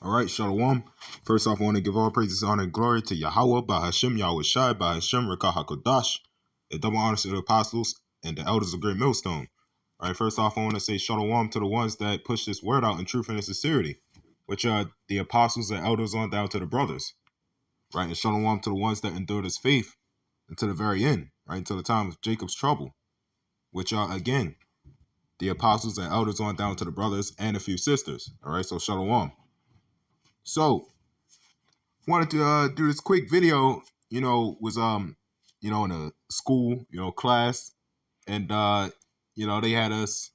All right, Shalom. First off, I want to give all praises, honor, and glory to Yahweh, Bahashem, Yahweh Shai, Bahashem, Rekah HaKodash, and double honors to the apostles and the elders of Great Millstone. All right, first off, I want to say Shalom to the ones that push this word out in truth and in sincerity, which are the apostles and elders on down to the brothers. Right, and Shalom to the ones that endured his faith until the very end, right, until the time of Jacob's trouble, which are, again, the apostles and elders on down to the brothers and a few sisters. All right, so Shalom. So, wanted to do this quick video. Was in a school, class, and they had us,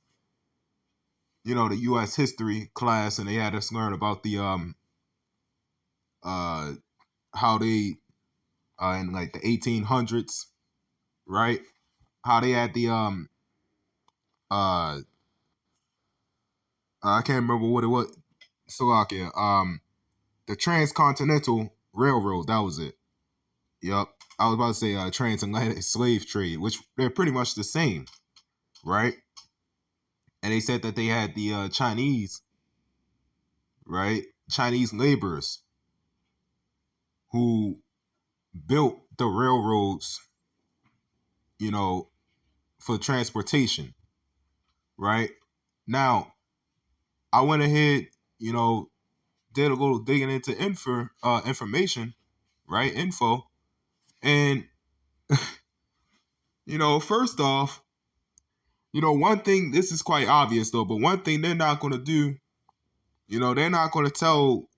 the U.S. history class, and they had us learn about the how they in like the 1800s, right? How they had the I can't remember what it was. Slovakia, the Transcontinental Railroad. That was it. Yep. I was about to say transatlantic slave trade, which they're pretty much the same, right? And they said that they had the Chinese, right? Chinese laborers who built the railroads, for transportation, right? Now, I went ahead, did a little digging into information, right? Info. And, first off, one thing, this is quite obvious though, but one thing they're not going to do, they're not going to tell,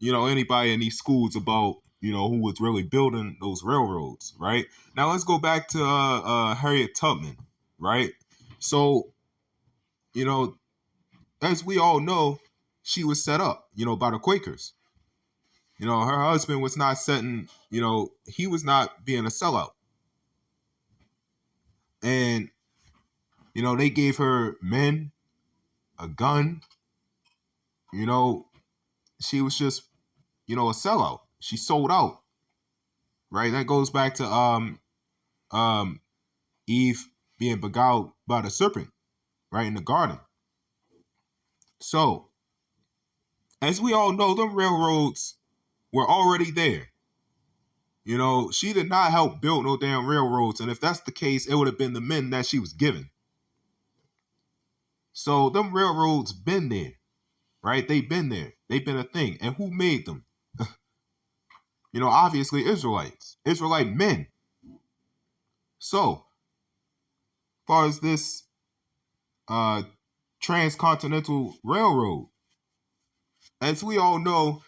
anybody in these schools about, who was really building those railroads, right? Now let's go back to Harriet Tubman, right? So, as we all know, she was set up, by the Quakers. Her husband was not setting, he was not being a sellout. And, they gave her men, a gun, she was just, a sellout. She sold out, right? That goes back to Eve being beguiled by the serpent, right, in the garden. So, as we all know, them railroads were already there. She did not help build no damn railroads, and if that's the case, it would have been the men that she was given. So, them railroads been there, right? They've been there. They've been a thing. And who made them? Obviously Israelites, Israelite men. So, as far as this Transcontinental Railroad, as we all know,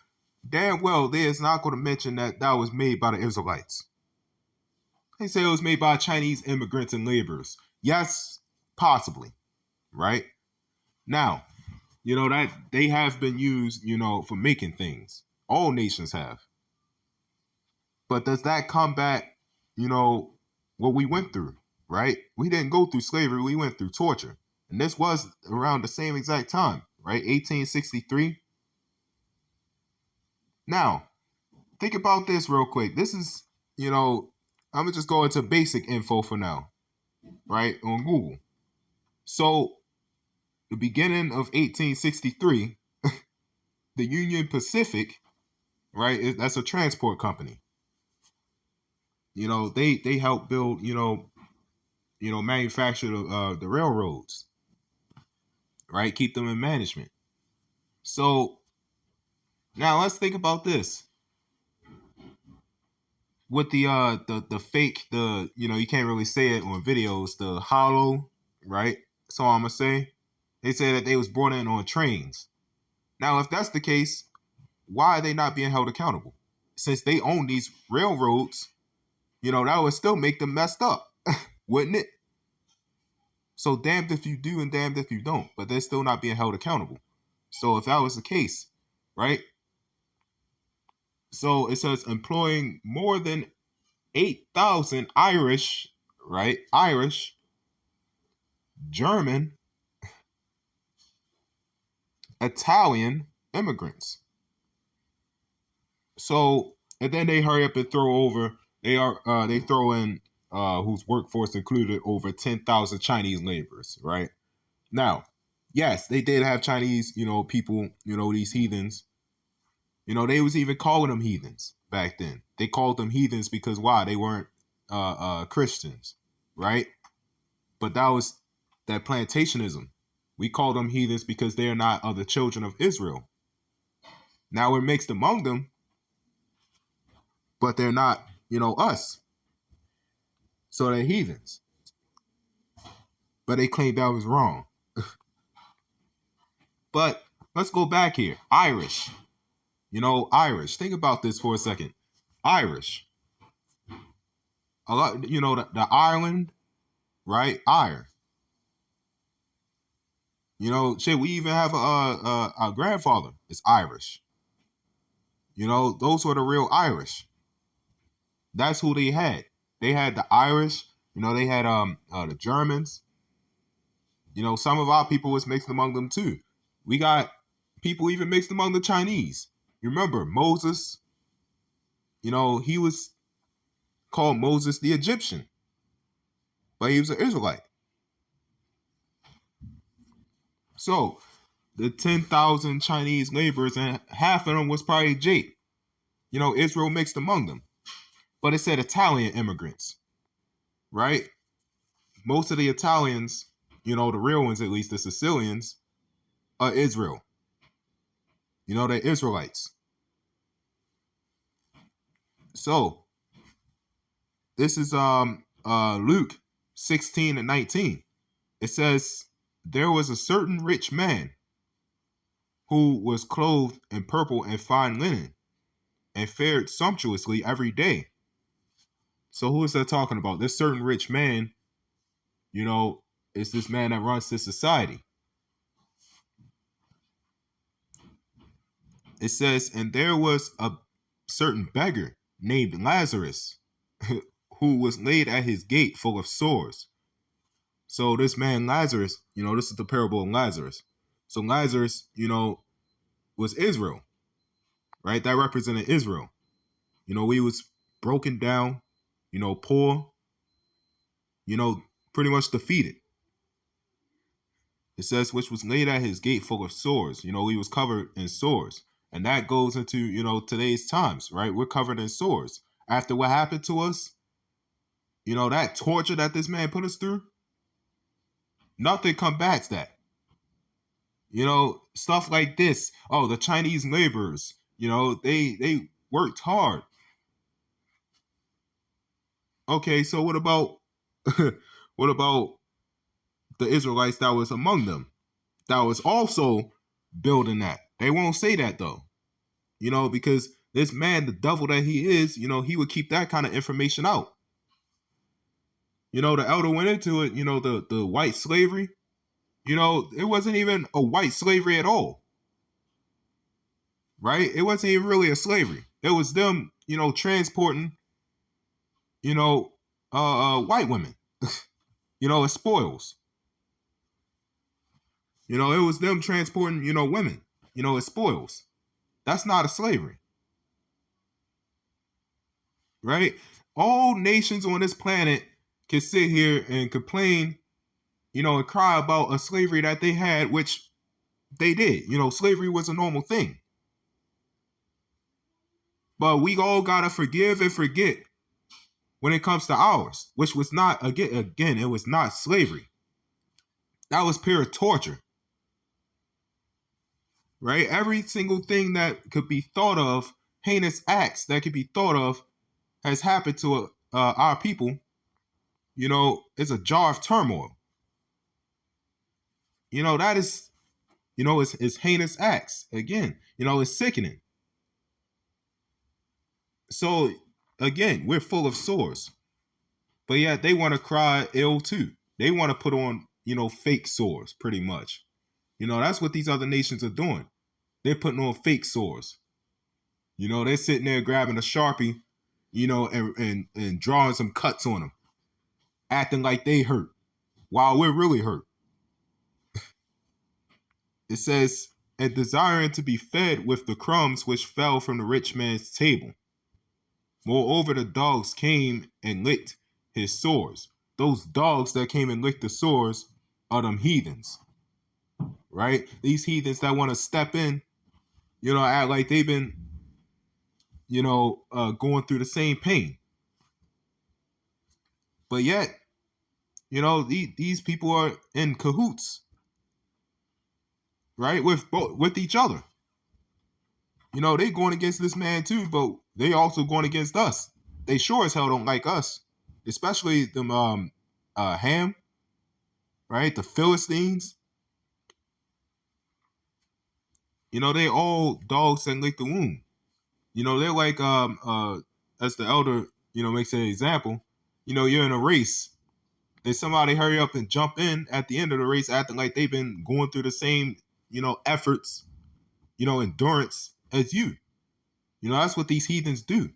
damn well they is not going to mention that was made by the Israelites. They say it was made by Chinese immigrants and laborers. Yes, possibly, right? Now, that they have been used, for making things. All nations have. But does that combat, what we went through, right? We didn't go through slavery, we went through torture. And this was around the same exact time, right? 1863. Now, think about this real quick. This is, I'm going to just go into basic info for now, right, on Google. So, the beginning of 1863, the Union Pacific, right, that's a transport company. They helped build, manufacture the railroads, right? Keep them in management. So now let's think about this. With the fake, you can't really say it on videos, the hollow, right? So I'm gonna say they say that they was brought in on trains. Now, if that's the case, why are they not being held accountable? Since they own these railroads, that would still make them messed up, wouldn't it? So damned if you do and damned if you don't, but they're still not being held accountable. So if that was the case, right? So it says employing more than 8,000 Irish, right? Irish, German, Italian immigrants. So, and then they hurry up and throw over, they throw in whose workforce included over 10,000 Chinese laborers, right? Now, yes, they did have Chinese, people, these heathens, You know, they was even calling them heathens back then. They called them heathens because why? They weren't Christians, right? But that was that plantationism. We call them heathens because they are not of the children of Israel. Now we're mixed among them, but they're not, us. So they're heathens. But they claimed that was wrong. But let's go back here. Irish. Irish. Think about this for a second. Irish. A lot, the Ireland, right? Iron. Shit, we even have a grandfather is Irish. Those were the real Irish. That's who they had. They had the Irish. They had the Germans. Some of our people was mixed among them too. We got people even mixed among the Chinese. You remember Moses? He was called Moses the Egyptian, but he was an Israelite. So the 10,000 Chinese laborers, and half of them was probably Jake. Israel mixed among them. But it said Italian immigrants, right? Most of the Italians, the real ones, at least the Sicilians, are Israel. They're Israelites. So this is Luke 16 and 19. It says, there was a certain rich man who was clothed in purple and fine linen and fared sumptuously every day. So who is that talking about? This certain rich man, is this man that runs this society. It says, and there was a certain beggar named Lazarus who was laid at his gate full of sores. So this man Lazarus, this is the parable of Lazarus. So Lazarus, was Israel, right? That represented Israel. We was broken down, poor, pretty much defeated. It says, which was laid at his gate full of sores. He was covered in sores. And that goes into, today's times, right? We're covered in sores. After what happened to us, that torture that this man put us through, nothing combats that. Stuff like this. Oh, the Chinese laborers, they worked hard. Okay, so what about what about the Israelites that was among them? That was also building that. They won't say that though. Because this man, the devil that he is, he would keep that kind of information out. The elder went into it, the white slavery, it wasn't even a white slavery at all. Right? It wasn't even really a slavery. It was them, transporting, white women, as spoils. It was them transporting, women, as spoils. That's not a slavery. Right? All nations on this planet can sit here and complain, and cry about a slavery that they had, which they did. Slavery was a normal thing. But we all gotta forgive and forget when it comes to ours, which was not, again, it was not slavery. That was pure torture. Right? Every single thing that could be thought of, heinous acts that could be thought of, has happened to our people. It's a jar of turmoil. That is, it's heinous acts. Again, it's sickening. So, again, we're full of sores. But yet they want to cry ill too. They want to put on, fake sores, pretty much. That's what these other nations are doing. They're putting on fake sores. They're sitting there grabbing a Sharpie, and drawing some cuts on them, acting like they hurt, while we're really hurt. It says, and desiring to be fed with the crumbs which fell from the rich man's table. Moreover, the dogs came and licked his sores. Those dogs that came and licked the sores are them heathens, right? These heathens that want to step in, act like they've been, going through the same pain. But yet, these people are in cahoots, right, with each other. They going against this man too, but they also going against us. They sure as hell don't like us, especially them Ham, right? The Philistines. They all dogs that lick the womb. They're like as the elder, makes an example. You're in a race. Then somebody hurry up and jump in at the end of the race, acting like they've been going through the same, efforts, endurance as you. That's what these heathens do.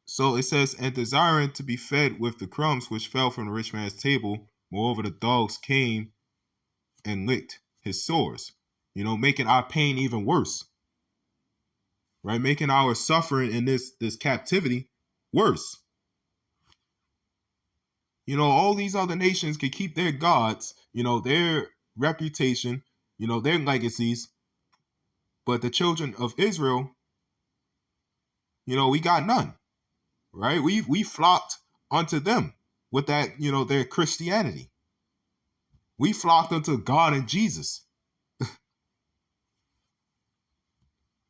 So it says, and desiring to be fed with the crumbs which fell from the rich man's table, moreover the dogs came and licked his sores, making our pain even worse, right? Making our suffering in this captivity worse. All these other nations can keep their gods, their reputation, their legacies, but the children of Israel, we got none, right? We flocked unto them with that, their Christianity. We flocked unto God and Jesus.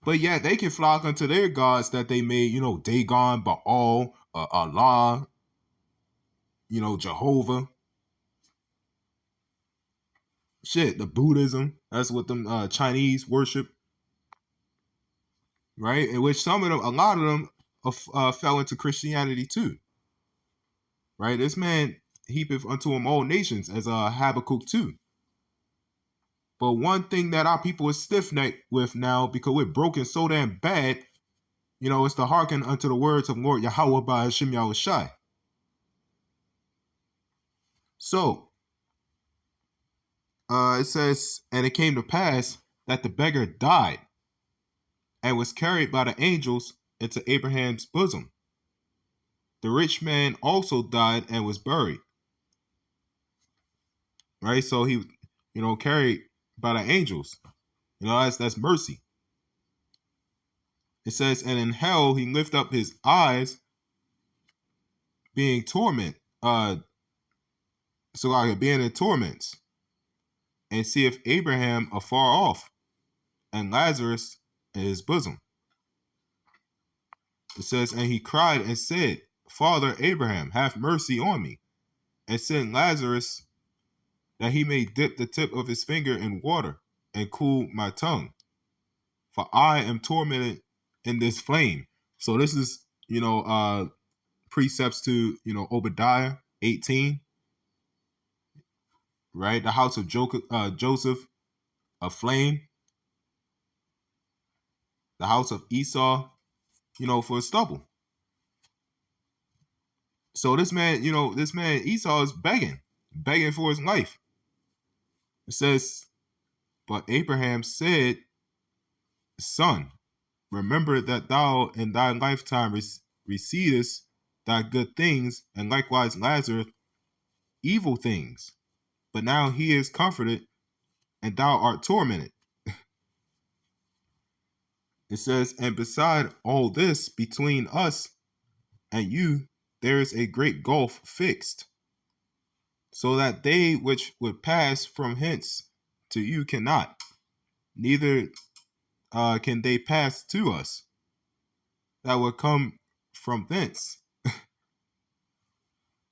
But yet they can flock unto their gods that they made, Dagon, Baal, Allah, Jehovah. Shit, the Buddhism, that's what them Chinese worship. Right? In which a lot of them fell into Christianity too. Right? This man heapeth unto him all nations, as Habakkuk 2. But one thing that our people is stiff-necked with now, because we're broken so damn bad, is to hearken unto the words of Lord Yahweh by Hashem Yahushai. So, it says, and it came to pass that the beggar died and was carried by the angels into Abraham's bosom. The rich man also died and was buried. Right? So he, carried by the angels. That's mercy. It says, and in hell he lift up his eyes, being being in torments, and seeth Abraham afar off, and Lazarus in his bosom. It says, and he cried and said, Father Abraham, have mercy on me, and send Lazarus, that he may dip the tip of his finger in water, and cool my tongue. For I am tormented in this flame. So this is, precepts to, Obadiah 18. Right? The house of Joseph, a flame. The house of Esau, for a stubble. So this man Esau is begging for his life. It says, but Abraham said, Son, remember that thou in thy lifetime receivest thy good things, and likewise Lazarus evil things. But now he is comforted, and thou art tormented. It says, and beside all this, between us and you, there is a great gulf fixed, so that they which would pass from hence to you cannot, neither can they pass to us that would come from thence.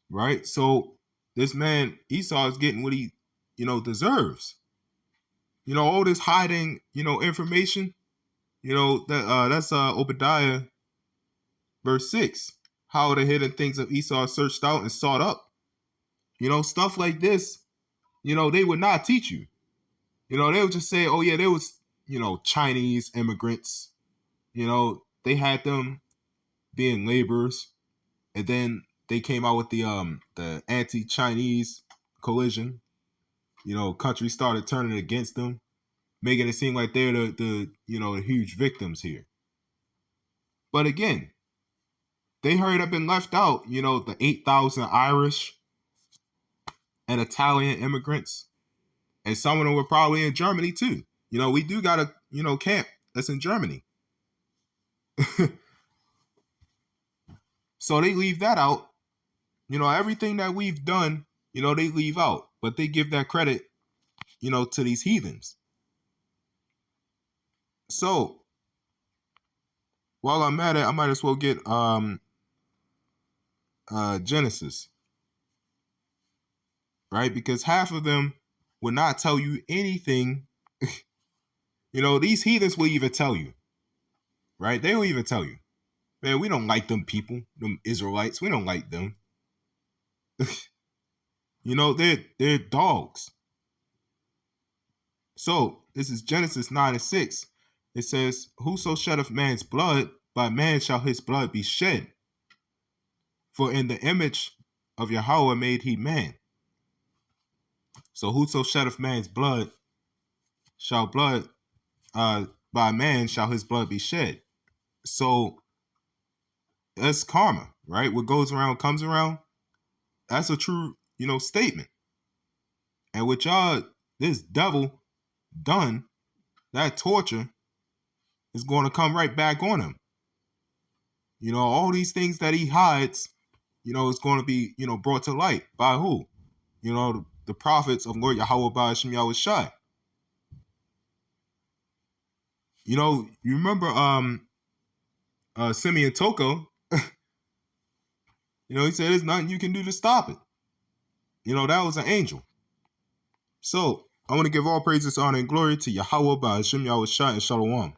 Right? So this man Esau is getting what he, deserves. All this hiding, information, that's Obadiah verse 6. How the hidden things of Esau searched out and sought up. Stuff like this, they would not teach you. They would just say, oh yeah, there was, Chinese immigrants. They had them being laborers, and then they came out with the anti-Chinese collision. Countries started turning against them, making it seem like they're the huge victims here. But again, they hurried up and left out, the 8,000 Irish and Italian immigrants, and some of them were probably in Germany too. We do got a camp That's in Germany. So they leave that out. Everything that we've done, they leave out. But they give that credit, to these heathens. So while I'm at it, I might as well get Genesis. Right? Because half of them will not tell you anything. These heathens will even tell you. Right? They will even tell you. Man, we don't like them people, them Israelites. We don't like them. They're dogs. So this is Genesis 9:6. It says, "Whoso sheddeth man's blood, by man shall his blood be shed. For in the image of Yahweh made he man. So whoso sheddeth man's blood, by man shall his blood be shed." So that's karma, right? What goes around comes around. That's a true, statement. And with y'all, this devil done, that torture is going to come right back on him. All these things that he hides, is going to be, brought to light by who? The prophets of Lord Yahweh Ba'ashem Yahweh Shai. You remember Simeon Toko? He said there's nothing you can do to stop it. That was an angel. So I want to give all praises, honor, and glory to Yahweh Ba'ashem Yahweh Shai and Shalom.